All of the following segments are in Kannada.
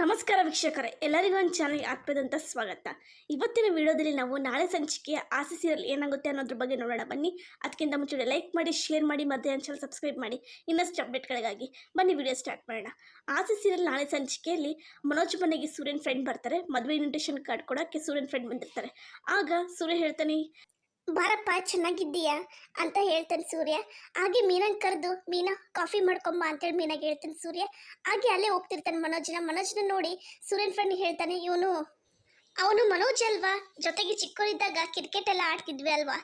ನಮಸ್ಕಾರ ವೀಕ್ಷಕರೇ, ಎಲ್ಲರಿಗೂ ಒಂದು ಚಾನಲ್ಗೆ ಆತ್ಮದಂತ ಸ್ವಾಗತ. ಇವತ್ತಿನ ವಿಡಿಯೋದಲ್ಲಿ ನಾವು ನಾಳೆ ಸಂಚಿಕೆಯ ಆಸೆ ಸೀರಿಯಲ್ ಏನಾಗುತ್ತೆ ಅನ್ನೋದ್ರ ಬಗ್ಗೆ ನೋಡೋಣ ಬನ್ನಿ. ಅದಕ್ಕಿಂತ ಮುಂಚೆ ಲೈಕ್ ಮಾಡಿ, ಶೇರ್ ಮಾಡಿ, ಮತ್ತೆ ನನ್ನ ಚಾನಲ್ ಸಬ್ಸ್ಕ್ರೈಬ್ ಮಾಡಿ ಇನ್ನಷ್ಟು ಅಪ್ಡೇಟ್ಗಳಿಗಾಗಿ. ಬನ್ನಿ ವಿಡಿಯೋ ಸ್ಟಾರ್ಟ್ ಮಾಡೋಣ. ಆಸೆ ಸೀರಿಯಲ್ ನಾಳೆ ಸಂಚಿಕೆಯಲ್ಲಿ ಮನೋಜ್ ಮನೆಗೆ ಸೂರ್ಯನ ಫ್ರೆಂಡ್ ಬರ್ತಾರೆ. ಮದುವೆ ಇನ್ವಿಟೇಷನ್ ಕಾರ್ಡ್ ಕೊಡೋಕ್ಕೆ ಸೂರ್ಯನ ಫ್ರೆಂಡ್ ಬಂದಿರ್ತಾರೆ. ಆಗ ಸೂರ್ಯ ಹೇಳ್ತಾನೆ, ಬಾರಪ್ಪ ಚೆನ್ನಾಗಿದ್ದೀಯಾ ಅಂತ ಹೇಳ್ತಾನೆ ಸೂರ್ಯ. ಹಾಗೆ ಮೀನಂಗೆ ಕರೆದು ಮೀನಾ ಕಾಫಿ ಮಾಡ್ಕೊಂಬ ಅಂತೇಳಿ ಮೀನಾಗೆ ಹೇಳ್ತಾನೆ ಸೂರ್ಯ. ಹಾಗೆ ಅಲ್ಲೇ ಹೋಗ್ತಿರ್ತಾನೆ ಮನೋಜ್ನ ನೋಡಿ ಸೂರ್ಯನ ಫ್ರೆಂಡ್ ಹೇಳ್ತಾನೆ, ಅವನು ಮನೋಜ್ ಅಲ್ವಾ, ಜೊತೆಗೆ ಚಿಕ್ಕವರಿದ್ದಾಗ ಕ್ರಿಕೆಟ್ ಎಲ್ಲ ಆಡ್ತಿದ್ವಿ ಅಲ್ವಾ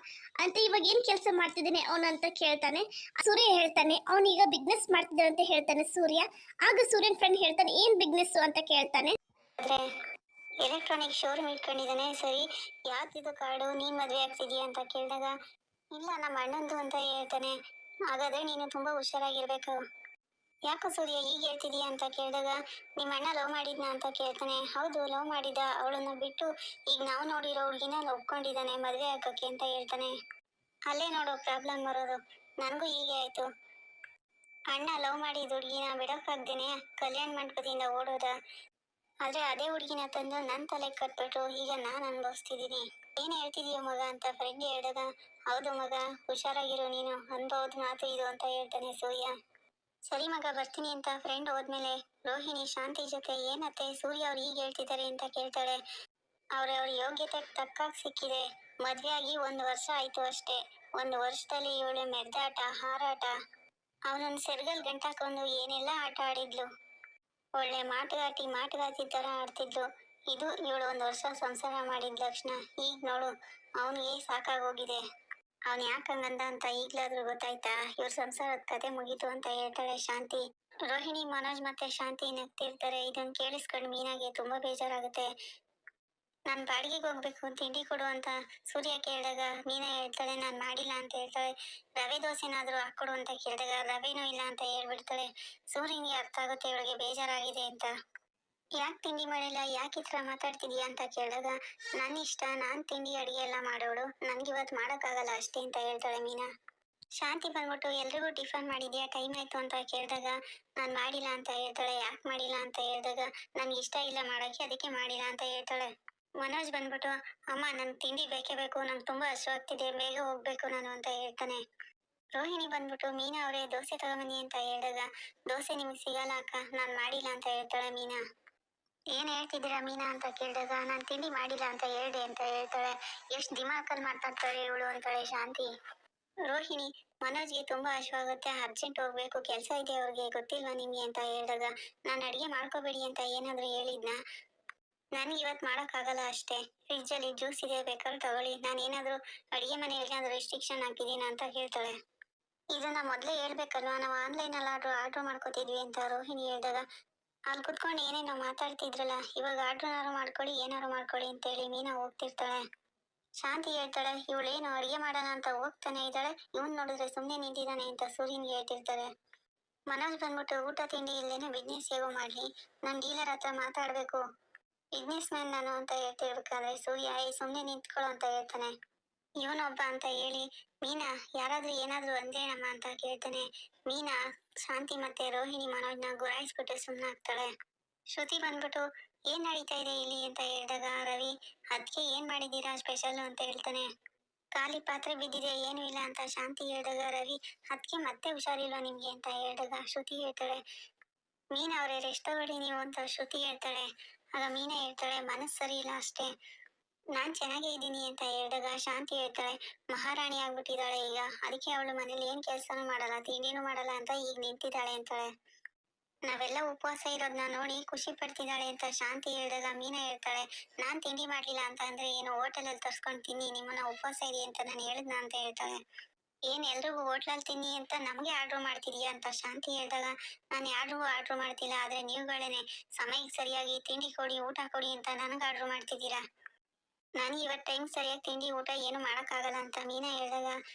ಅಂತ, ಇವಾಗ ಏನ್ ಕೆಲಸ ಮಾಡ್ತಿದ್ದಾನೆ ಅವನು ಅಂತ ಕೇಳ್ತಾನೆ. ಸೂರ್ಯ ಹೇಳ್ತಾನೆ ಅವನೀಗ ಬಿಸ್ನೆಸ್ ಮಾಡ್ತಿದ್ದಾನೆ ಅಂತ ಹೇಳ್ತಾನೆ ಸೂರ್ಯ. ಆಗ ಸೂರ್ಯನ ಫ್ರೆಂಡ್ ಹೇಳ್ತಾನೆ, ಏನ್ ಬಿಸ್ನೆಸ್ ಅಂತ ಕೇಳ್ತಾನೆ. ಎಲೆಕ್ಟ್ರಾನಿಕ್ ಶೋರೂಮ್ ಇಟ್ಕೊಂಡಿದ್ದಾನೆ. ಸರಿ, ಯಾವ್ದಿದು ಕಾರ್ಡು, ನೀನ್ ಮದ್ವೆ ಆಗ್ತಿದೀಯ ಅಂತ ಕೇಳಿದಾಗ, ಇಲ್ಲ ನಮ್ಮ ಅಣ್ಣಂದು ಅಂತ ಹೇಳ್ತಾನೆ. ಹಾಗಾದ್ರೆ ನೀನು ತುಂಬಾ ಹುಷಾರಾಗಿರ್ಬೇಕು. ಯಾಕೋ ಸೂರ್ಯ ಈಗ ಹೇಳ್ತಿದೀಯ ಅಂತ ಕೇಳಿದಾಗ, ನಿಮ್ಮ ಅಣ್ಣ ಲವ್ ಮಾಡಿದ್ನ ಅಂತ ಕೇಳ್ತಾನೆ. ಹೌದು, ಲವ್ ಮಾಡಿದ, ಅವಳನ್ನ ಬಿಟ್ಟು ಈಗ ನಾವು ನೋಡಿರೋ ಹುಡುಗಿನ ಒಪ್ಕೊಂಡಿದ್ದಾನೆ ಮದ್ವೆ ಆಗಕ್ಕೆ ಅಂತ ಹೇಳ್ತಾನೆ. ಅಲ್ಲೇ ನೋಡು ಪ್ರಾಬ್ಲಮ್ ಬರೋದು, ನನಗೂ ಹೀಗೆ ಆಯ್ತು. ಅಣ್ಣ ಲವ್ ಮಾಡಿದ ಹುಡುಗಿನ ಬಿಡೋಕ್ಕಾಗ್ದೇನೆ ಕಲ್ಯಾಣ ಮಂಟಪದಿಂದ ಓಡೋದ. ಆದ್ರೆ ಅದೇ ಹುಡುಗಿನ ತಂದು ನನ್ ತಲೆ ಕಟ್ಬಿಟ್ಟು ಈಗ ನಾನ್ ಅನ್ಭವಿಸ್ತಿದೀನಿ. ಏನ್ ಹೇಳ್ತಿದೀಯ ಮಗ ಅಂತ ಫ್ರೆಂಡ್ ಹೇಳಿದಾಗ, ಹೌದು ಮಗ, ಹುಷಾರಾಗಿರು, ನೀನು ಅನ್ಬಹುದು ಮಾತು ಇದು ಅಂತ ಹೇಳ್ತಾನೆ ಸೂರ್ಯ. ಸರಿ ಮಗ, ಬರ್ತೀನಿ ಅಂತ ಫ್ರೆಂಡ್ ಹೋದ್ಮೇಲೆ ರೋಹಿಣಿ ಶಾಂತಿ ಜೊತೆ, ಏನತ್ತೆ ಸೂರ್ಯ ಅವ್ರು ಈಗ ಹೇಳ್ತಿದ್ದಾರೆ ಅಂತ ಕೇಳ್ತಾಳೆ. ಅವ್ರ ಯೋಗ್ಯತೆ ತಕ್ಕಾಗ್ ಸಿಕ್ಕಿದೆ, ಮದ್ವೆ ಆಗಿ 1 ವರ್ಷ ಆಯ್ತು ಅಷ್ಟೇ. 1 ವರ್ಷದಲ್ಲಿ ಇವಳು ಮೆರ್ದಾಟ, ಹಾರಾಟ, ಅವನನ್ನ ಸೆರ್ಗಲ್ ಗಂಟಾಕೊಂಡು ಏನೆಲ್ಲ ಆಟ ಆಡಿದ್ಲು. ಒಳ್ಳೆ ಮಾಟಗಾತಿ ತರ ಆಡ್ತಿದ್ಲು. ಇದು ಇವಳು 1 ವರ್ಷ ಸಂಸಾರ ಮಾಡಿದ ಲಕ್ಷಣ. ಈಗ ನೋಡು, ಅವನಿಗೆ ಸಾಕಾಗೋಗಿದೆ. ಅವನ್ ಯಾಕಂಗಂದ ಅಂತ ಈಗ್ಲಾದ್ರೂ ಗೊತ್ತಾಯ್ತಾ? ಇವ್ರ ಸಂಸಾರದ ಕತೆ ಮುಗೀತು ಅಂತ ಹೇಳ್ತಾಳೆ ಶಾಂತಿ. ರೋಹಿಣಿ, ಮನೋಜ್ ಮತ್ತೆ ಶಾಂತಿ ನಗ್ತಿರ್ತಾರೆ. ಇದನ್ನ ಕೇಳಿಸ್ಕೊಂಡು ಮೀನಾಗೆ ತುಂಬಾ ಬೇಜಾರಾಗುತ್ತೆ. ನಾನ್ ಬಾಡಿಗೆಗೆ ಹೋಗ್ಬೇಕು, ತಿಂಡಿ ಕೊಡು ಅಂತ ಸೂರ್ಯ ಕೇಳಿದಾಗ ಮೀನಾ ಹೇಳ್ತಾಳೆ, ನಾನ್ ಮಾಡಿಲ್ಲ ಅಂತ ಹೇಳ್ತಾಳೆ. ರವೆ ದೋಸೆನಾದ್ರೂ ಹಾಕೊಡು ಅಂತ ಕೇಳಿದಾಗ ರವೆನೂ ಇಲ್ಲ ಅಂತ ಹೇಳ್ಬಿಡ್ತಾಳೆ. ಸೂರ್ಯನಿಗೆ ಅರ್ಥ ಆಗುತ್ತೆ ಇವಳಿಗೆ ಬೇಜಾರಾಗಿದೆ ಅಂತ. ಯಾಕೆ ತಿಂಡಿ ಮಾಡಿಲ್ಲ, ಯಾಕೆ ಈ ತರ ಮಾತಾಡ್ತಿದೀಯ ಅಂತ ಕೇಳಿದಾಗ, ನನ್ ಇಷ್ಟ, ನಾನ್ ತಿಂಡಿ ಅಡಿಗೆ ಎಲ್ಲ ಮಾಡೋಳು, ನನ್ಗಿವತ್ ಮಾಡಕ್ಕಾಗಲ್ಲ ಅಷ್ಟೇ ಅಂತ ಹೇಳ್ತಾಳೆ ಮೀನಾ. ಶಾಂತಿ ಬಂದ್ಬಿಟ್ಟು, ಎಲ್ರಿಗೂ ಟಿಫನ್ ಮಾಡಿದ್ಯಾ, ಟೈಮ್ ಆಯ್ತು ಅಂತ ಕೇಳಿದಾಗ ನಾನ್ ಮಾಡಿಲ್ಲ ಅಂತ ಹೇಳ್ತಾಳೆ. ಯಾಕೆ ಮಾಡಿಲ್ಲ ಅಂತ ಹೇಳಿದಾಗ, ನನ್ಗೆ ಇಷ್ಟ ಇಲ್ಲ ಮಾಡಕ್ಕೆ, ಅದಕ್ಕೆ ಮಾಡಿಲ್ಲ ಅಂತ ಹೇಳ್ತಾಳೆ. ಮನೋಜ್ ಬಂದ್ಬಿಟ್ಟು, ಅಮ್ಮ ನನ್ ತಿಂಡಿ ಬೇಕೇ ಬೇಕು, ನಂಗೆ ತುಂಬಾ ಹಸುವಾಗ್ತಿದೆ, ಬೇಗ ಹೋಗ್ಬೇಕು ನಾನು ಅಂತ ಹೇಳ್ತಾನೆ. ರೋಹಿಣಿ ಬಂದ್ಬಿಟ್ಟು, ಮೀನಾ ಅವರೇ ದೋಸೆ ತಗೊಂಬನ್ನಿ ಅಂತ ಹೇಳಿದಾಗ, ದೋಸೆ ನಿಮ್ಗೆ ಸಿಗಲ್ಲ ಅಕ್ಕ, ನಾನ್ ಮಾಡಿಲ್ಲ ಅಂತ ಹೇಳ್ತಾಳೆ ಮೀನಾ. ಏನ್ ಹೇಳ್ತಿದ್ದೀರಾ ಮೀನಾ ಅಂತ ಕೇಳಿದಾಗ, ನಾನ್ ತಿಂಡಿ ಮಾಡಿಲ್ಲ ಅಂತ ಹೇಳ್ದೆ ಅಂತ ಹೇಳ್ತಾಳೆ. ಎಷ್ಟ್ ದಿಮಾಕಲ್ಲಿ ಮಾತಾಡ್ತಾಳೆ ಇವಳು ಅಂತಾಳೆ ಶಾಂತಿ. ರೋಹಿಣಿ, ಮನೋಜ್ಗೆ ತುಂಬಾ ಹಸುವಾಗುತ್ತೆ, ಅರ್ಜೆಂಟ್ ಹೋಗ್ಬೇಕು, ಕೆಲ್ಸ ಇದೆ ಅವ್ರಿಗೆ, ಗೊತ್ತಿಲ್ವಾ ನಿಮ್ಗೆ ಅಂತ ಹೇಳಿದಾಗ, ನಾನ್ ಅಡಿಗೆ ಮಾಡ್ಕೋಬೇಡಿ ಅಂತ ಏನಾದ್ರು ಹೇಳಿದ್ನಾ? ನನ್ಗೆ ಇವತ್ ಮಾಡಕ್ ಆಗಲ್ಲ ಅಷ್ಟೇ. ಫ್ರಿಡ್ಜ್ ಅಲ್ಲಿ ಜ್ಯೂಸ್ ಇದೆ, ಬೇಕಾದ್ರೆ ತಗೊಳ್ಳಿ. ನಾನು ಏನಾದ್ರು ಅಡಿಗೆ ಮನೆಯಲ್ಲಿ ಏನಾದ್ರು ರೆಸ್ಟ್ರಿಕ್ಷನ್ ಹಾಕಿದೀನ ಅಂತ ಹೇಳ್ತಾಳೆ. ಇದನ್ನ ಮೊದ್ಲೇ ಹೇಳ್ಬೇಕಲ್ವಾ, ನಾವು ಆನ್ಲೈನ್ ಅಲ್ಲಿ ಆರ್ಡರ್ ಮಾಡ್ಕೋತಿದ್ವಿ ಅಂತ ರೋಹಿಣಿ ಹೇಳಿದಾಗ, ಅಲ್ಲಿ ಕುತ್ಕೊಂಡು ಏನೇನೋ ಮಾತಾಡ್ತಿದ್ರಲ್ಲ, ಇವಾಗ ಆರ್ಡರ್ ಮಾಡ್ಕೊಳ್ಳಿ, ಏನಾರು ಮಾಡ್ಕೊಳ್ಳಿ ಅಂತ ಹೇಳಿ ಮೀನಾ ಹೋಗ್ತಿರ್ತಾಳೆ. ಶಾಂತಿ ಹೇಳ್ತಾಳೆ, ಇವಳೇನು ಅಡಿಗೆ ಮಾಡೋಣ ಅಂತ ಹೋಗ್ತಾನೆ ಇದ್ದಾಳೆ, ಇವನ್ ನೋಡಿದ್ರೆ ಸುಮ್ನೆ ನಿಂತಿದ್ದಾನೆ ಅಂತ ಸೂರ್ಯನ್ಗೆ ಹೇಳ್ತಿರ್ತಾರೆ. ಮನೋಜ್ ಬಂದ್ಬಿಟ್ಟು, ಊಟ ತಿಂಡಿ ಇಲ್ಲೇನೋ ಬಿಸ್ನೆಸ್ ಹೇಗೋ ಮಾಡ್ಲಿ, ನನ್ ಡೀಲರ್ ಹತ್ರ ಮಾತಾಡ್ಬೇಕು, ಬಿಸ್ನೆಸ್ ಮ್ಯಾನ್ ನಾನು ಅಂತ ಹೇಳ್ತಿರ್ಬೇಕಾದ್ರೆ ಸೂರ್ಯ, ಸುಮ್ನೆ ನಿಂತ್ಕೊಳ್ಳೋ ಅಂತ ಹೇಳ್ತಾನೆ. ಇವನೊಬ್ಬ ಅಂತ ಹೇಳಿ ಮೀನಾ, ಯಾರಾದ್ರೂ ಏನಾದ್ರೂ ಅಂದೇನಮ್ಮ ಅಂತ ಕೇಳ್ತಾನೆ. ಮೀನಾ ಶಾಂತಿ ಮತ್ತೆ ರೋಹಿಣಿ ಮನೋಜ್ನ ಗುರಾಯಿಸ್ಬಿಟ್ಟು ಸುಮ್ನಾಗ್ತಾಳೆ. ಶ್ರುತಿ ಬಂದ್ಬಿಟ್ಟು, ಏನ್ ನಡೀತಾ ಇದೆ ಇಲ್ಲಿ ಅಂತ ಹೇಳಿದಾಗ ರವಿ, ಅದ್ಕೆ ಏನ್ ಮಾಡಿದೀರಾ ಸ್ಪೆಷಲ್ ಅಂತ ಹೇಳ್ತಾನೆ. ಖಾಲಿ ಪಾತ್ರೆ ಬಿದ್ದಿದೆ, ಏನು ಇಲ್ಲ ಅಂತ ಶಾಂತಿ ಹೇಳಿದಾಗ ರವಿ, ಅದ್ಕೆ ಮತ್ತೆ ಹುಷಾರಿಲ್ವಾ ನಿಮ್ಗೆ ಅಂತ ಹೇಳಿದಾಗ ಶ್ರುತಿ ಹೇಳ್ತಾಳೆ, ಮೀನಾ ಅವ್ರೆ ರೆಸ್ಟ್ ತಗೊಳ್ಳಿ ನೀವು ಅಂತ ಶ್ರುತಿ ಹೇಳ್ತಾಳೆ. ಆಗ ಮೀನಾ ಹೇಳ್ತಾಳೆ, ಮನಸ್ಸು ಸರಿ ಇಲ್ಲ ಅಷ್ಟೇ, ನಾನ್ ಚೆನ್ನಾಗೇ ಇದ್ದೀನಿ ಅಂತ ಹೇಳಿದಾಗ ಶಾಂತಿ ಹೇಳ್ತಾಳೆ, ಮಹಾರಾಣಿ ಆಗ್ಬಿಟ್ಟಿದ್ದಾಳೆ ಈಗ, ಅದಕ್ಕೆ ಅವಳು ಮನೇಲಿ ಏನ್ ಕೆಲ್ಸನೂ ಮಾಡಲ್ಲ, ತಿಂಡಿನೂ ಮಾಡಲ್ಲ ಅಂತ ಈಗ ನಿಂತಿದ್ದಾಳೆ ಅಂತಾಳೆ. ನಾವೆಲ್ಲ ಉಪವಾಸ ಇರೋದನ್ನ ನೋಡಿ ಖುಷಿ ಪಡ್ತಿದ್ದಾಳೆ ಅಂತ ಶಾಂತಿ ಹೇಳಿದಾಗ ಮೀನಾ ಹೇಳ್ತಾಳೆ, ನಾನ್ ತಿಂಡಿ ಮಾಡ್ಲಿಲ್ಲ ಅಂತ ಅಂದ್ರೆ ಏನು ಹೋಟೆಲ್ ಅಲ್ಲಿ ತರ್ಸ್ಕೊಂಡ್ ತಿನ್ನಿ, ನಿಮ್ಮನ್ನ ಉಪವಾಸ ಇದೆ ಅಂತ ನಾನು ಹೇಳಿದ್ನ ಅಂತ ಹೇಳ್ತಾಳೆ. ಏನ್ ಎಲ್ರಿಗೂ ಹೋಟ್ಲಲ್ಲಿ ತಿನ್ನಿ ಅಂತ ನಮ್ಗೆ ಆರ್ಡರ್ ಮಾಡ್ತಿದೀಯ ಅಂತ ಶಾಂತಿ ಹೇಳಿದಾಗ, ನಾನು ಯಾರಿಗೂ ಆರ್ಡರ್ ಮಾಡ್ತಿಲ್ಲ, ಆದ್ರೆ ನೀವುಗಳೇನೆ ಸಮಯಕ್ಕೆ ಸರಿಯಾಗಿ ತಿಂಡಿ ಕೊಡಿ, ಊಟ ಕೊಡಿ ಅಂತ ನನಗ್ ಆರ್ಡರ್ ಮಾಡ್ತಿದ್ದೀರಾ. ನಾನು ಇವತ್ತು ಟೈಮ್ ಸರಿಯಾಗಿ ತಿಂಡಿ ಊಟ ಏನು ಮಾಡಕ್ಕಾಗಲ್ಲ ಅಂತ ಮೀನಾ ಹೇಳಿದಾಗ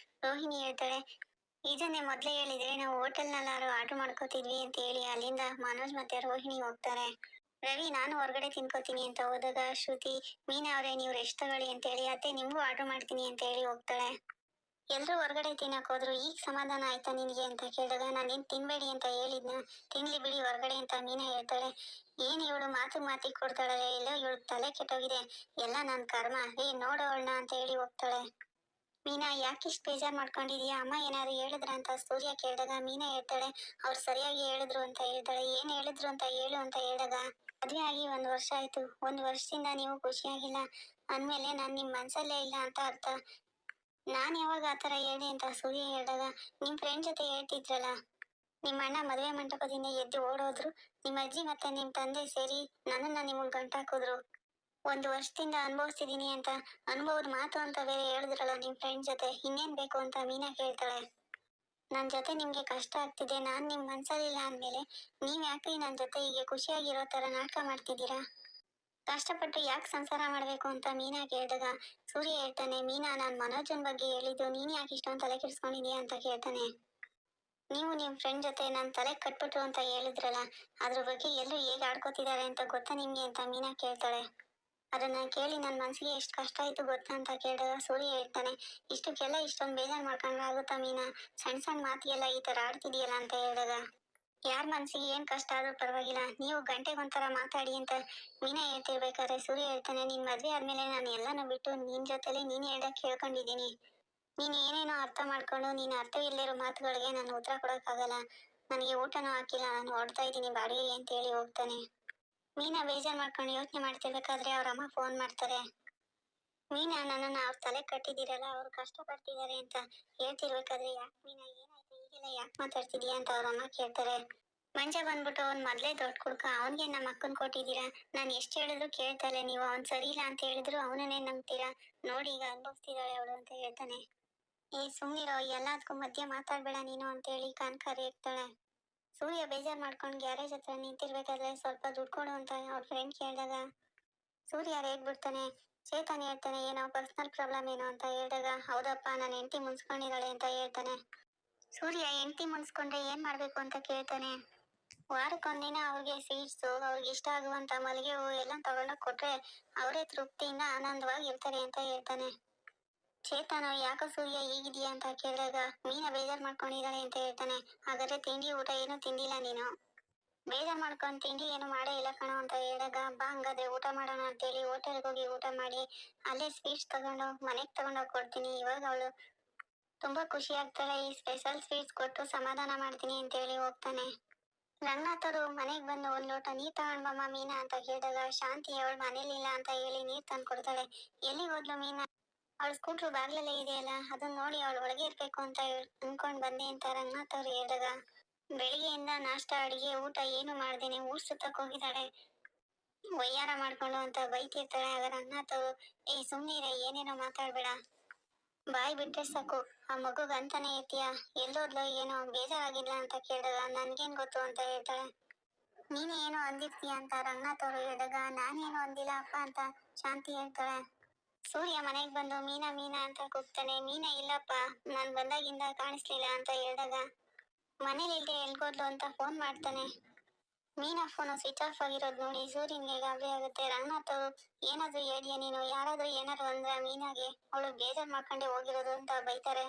ರೋಹಿಣಿ ಹೇಳ್ತಾಳೆ, ಇದನ್ನೇ ಮೊದ್ಲೇ ಹೇಳಿದ್ರೆ ನಾವು ಹೋಟೆಲ್ನಲ್ಲಾರು ಆರ್ಡರ್ ಮಾಡ್ಕೋತಿದ್ವಿ ಅಂತ ಹೇಳಿ ಅಲ್ಲಿಂದ ಮನೋಜ್ ಮತ್ತೆ ರೋಹಿಣಿ ಹೋಗ್ತಾರೆ. ರವಿ, ನಾನು ಹೊರಗಡೆ ತಿನ್ಕೋತೀನಿ ಅಂತ ಹೋದಾಗ ಶ್ರುತಿ, ಮೀನಾ ಅವರೇ ನೀವು ರೆಸ್ಟ್ ತಗೊಳ್ಳಿ ಅಂತ ಹೇಳಿ, ಅತ್ತೆ ನಿಮ್ಗೂ ಆರ್ಡರ್ ಮಾಡ್ತೀನಿ ಅಂತ ಹೇಳಿ ಹೋಗ್ತಾಳೆ. ಎಲ್ಲರೂ ಹೊರಗಡೆ ತಿನ್ನಕ್ ಹೋದ್ರು, ಈಗ ಸಮಾಧಾನ ಆಯ್ತಾ ನಿನಗೆ ಅಂತ ಕೇಳಿದಾಗ ನಾನೇನ್ ತಿನ್ಬೇಡಿ ಅಂತ ಹೇಳಿದ್ನ, ತಿನ್ಲಿ ಬಿಡಿ ಹೊರಗಡೆ ಅಂತ ಮೀನಾ ಹೇಳ್ತಾಳೆ. ಏನ್ ಇವಳು ಮಾತಿಗೆ ಕೊಡ್ತಾಳೆ, ಎಲ್ಲೋ ಇವಳು ತಲೆ ಕೆಟ್ಟೋಗಿದೆ, ಎಲ್ಲ ನನ್ ಕರ್ಮ, ನೋಡೋಳ್ನ ಅಂತ ಹೇಳಿ ಹೋಗ್ತಾಳೆ. ಮೀನಾ ಯಾಕಿಷ್ಟು ಬೇಜಾರ್ ಮಾಡ್ಕೊಂಡಿದೀಯಾ, ಅಮ್ಮ ಏನಾದ್ರು ಹೇಳಿದ್ರ ಅಂತ ಸೂರ್ಯ ಕೇಳಿದಾಗ ಮೀನಾ ಹೇಳ್ತಾಳೆ, ಅವ್ರು ಸರಿಯಾಗಿ ಹೇಳಿದ್ರು ಅಂತ ಹೇಳ್ತಾಳೆ. ಏನ್ ಹೇಳಿದ್ರು ಅಂತ ಹೇಳು ಅಂತ ಹೇಳಿದಾಗ, ಮದ್ವೆ ಆಗಿ 1 ವರ್ಷ ಆಯ್ತು, 1 ವರ್ಷದಿಂದ ನೀವು ಖುಷಿಯಾಗಿಲ್ಲ ಅಂದ್ಮೇಲೆ ನಾನ್ ನಿಮ್ ಮನ್ಸಲ್ಲೇ ಇಲ್ಲ ಅಂತ ಅರ್ಥ. ನಾನ್ ಯಾವಾಗ ಆತರ ಹೇಳಿ ಅಂತ ಸೂರ್ಯ ಹೇಳಿದಾಗ, ನಿಮ್ ಫ್ರೆಂಡ್ ಜೊತೆ ಹೇಳ್ತಿದ್ರಲ್ಲ, ನಿಮ್ಮ ಅಣ್ಣ ಮದುವೆ ಮಂಟಪದಿಂದ ಎದ್ದು ಓಡೋದ್ರು, ನಿಮ್ಮ ಅಜ್ಜಿ ಮತ್ತೆ ನಿಮ್ ತಂದೆ ಸೇರಿ ನನ್ನನ್ನ ನಿಮಗ್ ಗಂಟಾಕಿದ್ರು, 1 ವರ್ಷದಿಂದ ಅನುಭವಿಸ್ತಿದೀನಿ ಅಂತ ಅನುಭವದ ಮಾತು ಅಂತ ಬೇರೆ ಹೇಳಿದ್ರಲ್ಲ ನಿಮ್ ಫ್ರೆಂಡ್ ಜೊತೆ, ಇನ್ನೇನ್ ಬೇಕು ಅಂತ ಮೀನಾ ಕೇಳ್ತಾಳೆ. ನನ್ ಜೊತೆ ನಿಮ್ಗೆ ಕಷ್ಟ ಆಗ್ತಿದೆ, ನಾನ್ ನಿಮ್ ಮನ್ಸಲ್ಲಿಲ್ಲ ಅಂದ್ಮೇಲೆ ನೀವ್ ಯಾಕ್ರಿ ನನ್ ಜೊತೆ ಹೀಗೆ ಖುಷಿಯಾಗಿರೋ ತರ ನಾಟಕ ಮಾಡ್ತಿದ್ದೀರಾ, ಕಷ್ಟಪಟ್ಟು ಯಾಕೆ ಸಂಸಾರ ಮಾಡ್ಬೇಕು ಅಂತ ಮೀನಾ ಕೇಳಿದಾಗ ಸೂರ್ಯ ಹೇಳ್ತಾನೆ, ಮೀನಾ ನಾನ್ ಮನೋಜನ್ ಬಗ್ಗೆ ಹೇಳಿದ್ದು, ನೀನ್ ಯಾಕೆ ಇಷ್ಟೊಂದು ತಲೆ ಕೆಡಿಸ್ಕೊಂಡಿದೀಯ ಅಂತ ಕೇಳ್ತಾನೆ. ನೀವು ನಿಮ್ ಫ್ರೆಂಡ್ ಜೊತೆ ನನ್ ತಲೆ ಕಟ್ಬಿಟ್ರು ಅಂತ ಹೇಳಿದ್ರಲ್ಲ, ಅದ್ರ ಬಗ್ಗೆ ಎಲ್ಲರೂ ಹೇಗೆ ಆಡ್ಕೋತಿದ್ದಾರೆ ಅಂತ ಗೊತ್ತಾ ನಿಮ್ಗೆ ಅಂತ ಮೀನಾ ಕೇಳ್ತಾಳೆ. ಅದನ್ನ ಕೇಳಿ ನನ್ ಮನ್ಸಿಗೆ ಎಷ್ಟು ಕಷ್ಟ ಆಯ್ತು ಗೊತ್ತಾ ಅಂತ ಕೇಳಿದಾಗ ಸೂರ್ಯ ಹೇಳ್ತಾನೆ, ಇಷ್ಟಕ್ಕೆಲ್ಲ ಇಷ್ಟೊಂದು ಬೇಜಾರ್ ಮಾಡ್ಕೊಂಡ್ರೆ ಆಗುತ್ತಾ ಮೀನಾ, ಸಣ್ಣ ಸಣ್ಣ ಮಾತಿಗೆಲ್ಲ ಈ ತರ ಆಡ್ತಿದೀಯಲ್ಲ ಅಂತ ಹೇಳಿದಾಗ, ಯಾರ ಮನ್ಸಿಗೆ ಏನ್ ಕಷ್ಟ ಆದ್ರೂ ಪರವಾಗಿಲ್ಲ, ನೀವು ಗಂಟೆಗೊಂಥರ ಮಾತಾಡಿ ಅಂತ ಮೀನಾ ಹೇಳ್ತಿರ್ಬೇಕಾದ್ರೆ ಸೂರ್ಯ ಹೇಳ್ತಾನೆ, ನಿನ್ ಮದ್ವೆ ಆದ್ಮೇಲೆ ನಾನು ಎಲ್ಲಾನು ಬಿಟ್ಟು ನಿನ್ ಜೊತೆಲೆ ನೀನ್ ಹೇಳ್ದಕ್ ಕೇಳ್ಕೊಂಡಿದೀನಿ, ನೀನ್ ಏನೇನೋ ಅರ್ಥ ಮಾಡ್ಕೊಂಡು ನೀನ್ ಅರ್ಥ ಇಲ್ದಿರೋ ಮಾತುಗಳಿಗೆ ನಾನು ಉತ್ತರ ಕೊಡಕ್ಕಾಗಲ್ಲ, ನನಗೆ ಊಟನೂ ಹಾಕಿಲ್ಲ, ನಾನು ಹೊಡ್ತಾ ಇದ್ದೀನಿ ಬಾಡಿಗೆ ಅಂತ ಹೇಳಿ ಹೋಗ್ತಾನೆ. ಮೀನಾ ಬೇಜಾರ್ ಮಾಡ್ಕೊಂಡು ಯೋಚನೆ ಮಾಡ್ತಿರ್ಬೇಕಾದ್ರೆ ಅವ್ರ ಅಮ್ಮ ಫೋನ್ ಮಾಡ್ತಾರೆ. ಮೀನಾ ನನ್ನನ್ನ ಅವ್ರ ತಲೆ ಕಟ್ಟಿದಿರಲ್ಲ, ಅವ್ರು ಕಷ್ಟ ಪಡ್ತಿದ್ದಾರೆ ಅಂತ ಹೇಳ್ತಿರ್ಬೇಕಾದ್ರೆ, ಯಾಕೆ ಮೀನಾ ಏನಾಯ್ತು ಈಗೆಲ್ಲ ಯಾಕೆ ಮಾತಾಡ್ತಿದೀಯ ಅಂತ ಅವ್ರ ಅಮ್ಮ ಕೇಳ್ತಾರೆ. ಮಂಜ ಬಂದ್ಬಿಟ್ಟು ಅವ್ನ್ ಮೊದ್ಲೇ ದೊಡ್ಡ ಕುಡ್ಕ, ಅವನ್ಗೆ ನಮ್ಮ ಅಕ್ಕನ್ ಕೊಟ್ಟಿದ್ದೀರಾ, ನಾನ್ ಎಷ್ಟ್ ಹೇಳಿದ್ರು ಕೇಳ್ತಲ್ಲ ನೀವು, ಅವ್ನ್ ಸರಿ ಇಲ್ಲ ಅಂತ ಹೇಳಿದ್ರು ಅವನನ್ನೇ ನಂಬ್ತೀರಾ, ನೋಡಿ ಈಗ ಅನ್ಭವಿಸ್ತಿದ್ದಾಳೆ ಅವಳು ಅಂತ ಹೇಳ್ತಾನೆ. ಸುಮ್ನಿರೋ, ಎಲ್ಲದಕ್ಕೂ ಮಧ್ಯೆ ಮಾತಾಡ್ಬೇಡ ನೀನು ಅಂತ ಹೇಳಿ ಕನಕ ರೇಗ್ತಾಳೆ. ಸೂರ್ಯ ಬೇಜಾರ್ ಮಾಡ್ಕೊಂಡು ಗ್ಯಾರೇಜ್ ಹತ್ರ ನಿಂತಿರ್ಬೇಕಾದ್ರೆ ಸ್ವಲ್ಪ ದುಡ್ಡು ಕೊಡು ಅಂತ ಅವ್ರ ಫ್ರೆಂಡ್ ಕೇಳಿದಾಗ ಸೂರ್ಯ ರೇಗ್ಬಿಡ್ತಾನೆ. ಚೇತನ್ ಹೇಳ್ತಾನೆ, ಏನೋ ಪರ್ಸನಲ್ ಪ್ರಾಬ್ಲಮ್ ಏನೋ ಅಂತ ಹೇಳಿದಾಗ, ಹೌದಪ್ಪ ನನ್ನ ಹೆಂಡತಿ ಮುನ್ಸ್ಕೊಂಡಿದ್ದಾಳೆ ಅಂತ ಹೇಳ್ತಾನೆ. ಸೂರ್ಯ ಹೆಂಡತಿ ಮುನ್ಸ್ಕೊಂಡ್ರೆ ಏನ್ ಮಾಡ್ಬೇಕು ಅಂತ ಕೇಳ್ತಾನೆ. ವಾರಕ್ಕೊಂದಿನ ಅವ್ರಿಗೆ ಸ್ವೀಟ್ಸು, ಅವ್ರಿಗೆ ಇಷ್ಟ ಆಗುವಂತ ಮಲ್ಲಿಗೆ ಹೂವು ಎಲ್ಲ ತಗೊಂಡೋಗ್ ಕೊಟ್ರೆ ಅವರೇ ತೃಪ್ತಿಯಿಂದ ಆನಂದವಾಗಿ ಇರ್ತಾರೆ ಅಂತ ಹೇಳ್ತಾನೆ. ಚೇತನು ಯಾಕೋ ಸೂರ್ಯ ಹೀಗಿದೀಯ ಅಂತ ಕೇಳಿದಾಗ ಮೀನಾ ಬೇಜಾರ್ ಮಾಡ್ಕೊಂಡಿದ್ದಾಳೆ ಅಂತ ಹೇಳ್ತಾನೆ. ಹಾಗಾದ್ರೆ ತಿಂಡಿ ಊಟ ಏನು ತಿಂದಿಲ್ಲ ನೀನು, ಬೇಜಾರ್ ಮಾಡ್ಕೊಂಡು ತಿಂಡಿ ಏನು ಮಾಡೇ ಇಲ್ಲ ಕಣೋ ಅಂತ ಹೇಳಿದಾಗ, ಬಾ ಹಂಗಾದ್ರೆ ಊಟ ಮಾಡೋಣ ಅಂತೇಳಿ ಹೋಟೆಲ್ಗೆ ಹೋಗಿ ಊಟ ಮಾಡಿ ಅಲ್ಲೇ ಸ್ವೀಟ್ಸ್ ತಗೊಂಡು ಮನೆಗ್ ತಗೊಂಡೋಗಿ ಕೊಡ್ತೀನಿ, ಇವಾಗ ಅವಳು ತುಂಬಾ ಖುಷಿ ಆಗ್ತಾಳೆ, ಈ ಸ್ಪೆಷಲ್ ಸ್ವೀಟ್ಸ್ ಕೊಟ್ಟು ಸಮಾಧಾನ ಮಾಡ್ತೀನಿ ಅಂತ ಹೇಳಿ ಹೋಗ್ತಾನೆ. ರಂಗನಾಥರು ಮನೆಗ್ ಬಂದು 1 ಲೋಟ ನೀರ್ ತಗೊಂಡ್ ಬಮ್ಮ ಮೀನಾ ಅಂತ ಕೇಳಿದಾಗ ಶಾಂತಿ ಅವಳು ಮನೇಲಿಲ್ಲ ಅಂತ ಹೇಳಿ ನೀರ್ ತಂದು ಕೊಡ್ತಾಳೆ. ಎಲ್ಲಿಗೆ ಹೋದ್ಲು ಮೀನಾ, ಅವಳ ಸ್ಕೂಟ್ರು ಬಾಗ್ಲಲ್ಲೇ ಇದೆಯಲ್ಲ, ಅದನ್ನ ನೋಡಿ ಅವಳು ಒಳಗೆ ಇರ್ಬೇಕು ಅಂತ ಅನ್ಕೊಂಡ್ ಬಂದೆ ಅಂತ ರಂಗನಾಥ್ ಅವ್ರು ಹೇಳಿದಾಗ, ಬೆಳಿಗ್ಗೆಯಿಂದ ನಾಷ್ಟ ಅಡಿಗೆ ಊಟ ಏನು ಮಾಡ್ದೇನೆ ಊರ್ ಸುತ್ತಕ್ ಹೋಗಿದ್ದಾಳೆ, ವಯ್ಯಾರ ಮಾಡ್ಕೊಂಡು ಅಂತ ಬೈತಿರ್ತಾಳೆ. ಆಗ ರಂಗನಾಥ್ ಅವರು, ಸುಮ್ನಿರೆ, ಏನೇನೋ ಮಾತಾಡ್ಬೇಡ, ಬಾಯಿ ಬಿಟ್ರೆ ಸಾಕು, ಆ ಮಗುಗ್ ಅಂತಾನೆ ಇರ್ತೀಯ, ಎಲ್ಲೋದ್ಲೋ ಏನೋ ಬೇಜಾರಾಗಿಲ್ಲ ಅಂತ ಕೇಳಿದಾಗ ನನ್ಗೇನ್ ಗೊತ್ತು ಅಂತ ಹೇಳ್ತಾಳೆ. ನೀನೇ ಏನೋ ಅಂದಿರ್ತೀಯ ಅಂತ ರಂಗನಾಥ್ ಅವರು ಹೇಳಿದಾಗ, ನಾನೇನು ಅಂದಿಲ್ಲ ಅಪ್ಪ ಅಂತ ಶಾಂತಿ ಹೇಳ್ತಾಳೆ. ಸೂರ್ಯ ಮನೆಗ್ ಬಂದು ಮೀನಾ ಮೀನಾ ಅಂತ ಕೂಗ್ತಾನೆ. ಮೀನಾ ಇಲ್ಲಪ್ಪ, ನಾನ್ ಬಂದಾಗಿಂದ ಕಾಣಿಸ್ಲಿಲ್ಲ ಅಂತ ಹೇಳಿದಾಗ, ಮನೇಲಿ ಇಲ್ದೆ ಎಲ್ಗೋದ್ಲು ಅಂತ ಫೋನ್ ಮಾಡ್ತಾನೆ. ಮೀನಾ ಫೋನು ಸ್ವಿಚ್ ಆಫ್ ಆಗಿರೋದು ನೋಡಿ ಸೂರ್ಯನ್ಗೆ ಗಾಬರಿ ಆಗುತ್ತೆ. ರಂಗನಾಥ್ ಅವರು, ಏನಾದ್ರು ಹೇಳಿಯ ನೀನು, ಯಾರಾದ್ರೂ ಏನಾದ್ರು ಅಂದ್ರ ಮೀನಾಗೆ, ಅವಳು ಬೇಜಾರ್ ಮಾಡ್ಕೊಂಡೆ ಹೋಗಿರೋದು ಅಂತ ಬೈತಾರೆ.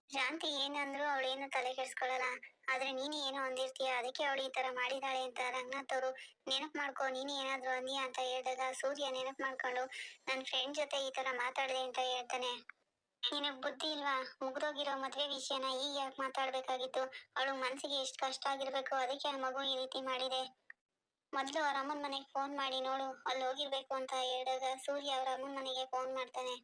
ಶಾಂತಿ ಏನಂದ್ರು ಅವಳೇನು ತಲೆ ಕೆಡ್ಸ್ಕೊಳಲ್ಲ, ಆದ್ರೆ ನೀನೇ ಏನೋ ಅಂದಿರ್ತೀಯ, ಅದಕ್ಕೆ ಅವಳು ಈ ತರ ಮಾಡಿದಾಳೆ ಅಂತ ರಂಗನಾಥ್ ಅವರು, ನೆನಪು ಮಾಡ್ಕೊ ನೀನೇ ಏನಾದ್ರು ಅಂದಿಯಾ ಅಂತ ಹೇಳಿದಾಗ ಸೂರ್ಯ ನೆನಪು ಮಾಡ್ಕೊಂಡು ನನ್ ಫ್ರೆಂಡ್ ಜೊತೆ ಈ ತರ ಮಾತಾಡಿದೆ ಅಂತ ಹೇಳ್ತಾನೆ. ನಿನಗ್ ಬುದ್ಧಿ ಇಲ್ವಾ, ಮುಗ್ದೋಗಿರೋ ಮದ್ವೆ ವಿಷಯನ ಈಗ ಯಾಕೆ ಮಾತಾಡ್ಬೇಕಾಗಿತ್ತು, ಅವಳು ಮನ್ಸಿಗೆ ಎಷ್ಟು ಕಷ್ಟ ಆಗಿರ್ಬೇಕು, ಅದಕ್ಕೆ ಆ ಮಗು ಈ ರೀತಿ ಮಾಡಿದೆ, ಮೊದ್ಲು ಅವ್ರ ಅಮ್ಮನ್ ಮನೆಗೆ ಫೋನ್ ಮಾಡಿ ನೋಡು, ಅಲ್ಲಿ ಹೋಗಿರ್ಬೇಕು ಅಂತ ಹೇಳಿದಾಗ ಸೂರ್ಯ ಅವ್ರ ಅಮ್ಮನ್ ಮನೆಗೆ ಫೋನ್ ಮಾಡ್ತಾನೆ.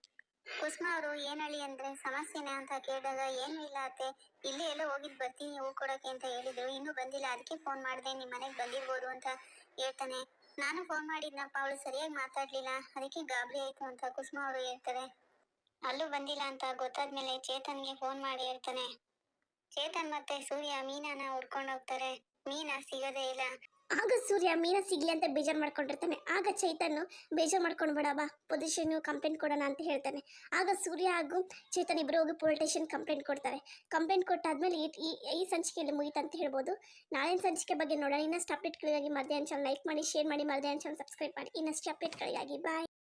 ಕುಸುಮ ಅವರು ಏನ್ ಹೇಳಿ ಅಂದ್ರೆ ಸಮಸ್ಯೆನ ಅಂತ ಕೇಳಿದಾಗ, ಏನು ಇಲ್ಲ ಅತ್ತೆ, ಇಲ್ಲಿ ಎಲ್ಲೋ ಹೋಗಿದ್ ಬರ್ತೀನಿ ಹೂ ಕೊಡಕ್ಕೆ ಅಂತ ಹೇಳಿದ್ರು, ಇನ್ನೂ ಬಂದಿಲ್ಲ, ಅದಕ್ಕೆ ಫೋನ್ ಮಾಡ್ದೆ, ನಿಮ್ ಮನೆಗ್ ಬಂದಿರ್ಬೋದು ಅಂತ ಹೇಳ್ತಾನೆ. ನಾನು ಫೋನ್ ಮಾಡಿದ್ನಪ್ಪ, ಅವಳು ಸರಿಯಾಗಿ ಮಾತಾಡ್ಲಿಲ್ಲ, ಅದಕ್ಕೆ ಗಾಬರಿ ಆಯ್ತು ಅಂತ ಕುಸುಮ ಅವರು ಹೇಳ್ತಾರೆ. ಅಲ್ಲೂ ಬಂದಿಲ್ಲ ಅಂತ ಗೊತ್ತಾದ್ಮೇಲೆ ಚೇತನ್ಗೆ ಫೋನ್ ಮಾಡಿ ಹೇಳ್ತಾನೆ. ಚೇತನ್ ಮತ್ತೆ ಸೂರ್ಯ ಮೀನಾನ ಹುಡ್ಕೊಂಡು ಹೋಗ್ತಾರೆ. ಮೀನಾ ಸಿಗೋದೇ ಇಲ್ಲ. ಆಗ ಸೂರ್ಯ ಮೀನಾ ಸಿಗ್ಲಿ ಅಂತ ಬೇಜಾರ್ ಮಾಡ್ಕೊಂಡಿರ್ತಾನೆ. ಆಗ ಚೈತನ್ ಬೇಜಾರ್ ಮಾಡ್ಕೊಂಡ್ಬೇಡ ಬಾ, ಪೊಸಿಷನ್ ಕಂಪ್ಲೇಂಟ್ ಕೊಡೋಣ ಅಂತ ಹೇಳ್ತಾನೆ. ಆಗ ಸೂರ್ಯ ಹಾಗೂ ಚೇತನ್ ಇಬ್ರು ಹೋಗಿ ಪೊಲೀಸ್ ಸ್ಟೇಷನ್ ಕಂಪ್ಲೇಂಟ್ ಕೊಡ್ತಾರೆ. ಕಂಪ್ಲೇಂಟ್ ಕೊಟ್ಟಾದ್ಮೇಲೆ ಈ ಸಂಚಿಕೆಯಲ್ಲಿ ಮುಗಿತು ಅಂತ ಹೇಳ್ಬೋದು. ನಾಳಿನ ಸಂಚಿಕೆ ಬಗ್ಗೆ ನೋಡೋಣ. ಇನ್ನಷ್ಟು ಅಪ್ಡೇಟ್ಗಳಿಗಾಗಿ ಮಧ್ಯಾಹ್ನ ಚಾನಲ್ ಲೈಕ್ ಮಾಡಿ, ಶೇರ್ ಮಾಡಿ, ಮಧ್ಯಾಹ್ನ ಚಾನಲ್ ಸಬ್ಸ್ಕ್ರೈಬ್ ಮಾಡಿ. ಇನ್ನಷ್ಟು ಅಪ್ಡೇಟ್ಗಳಿಗಾಗಿ ಬಾಯ್.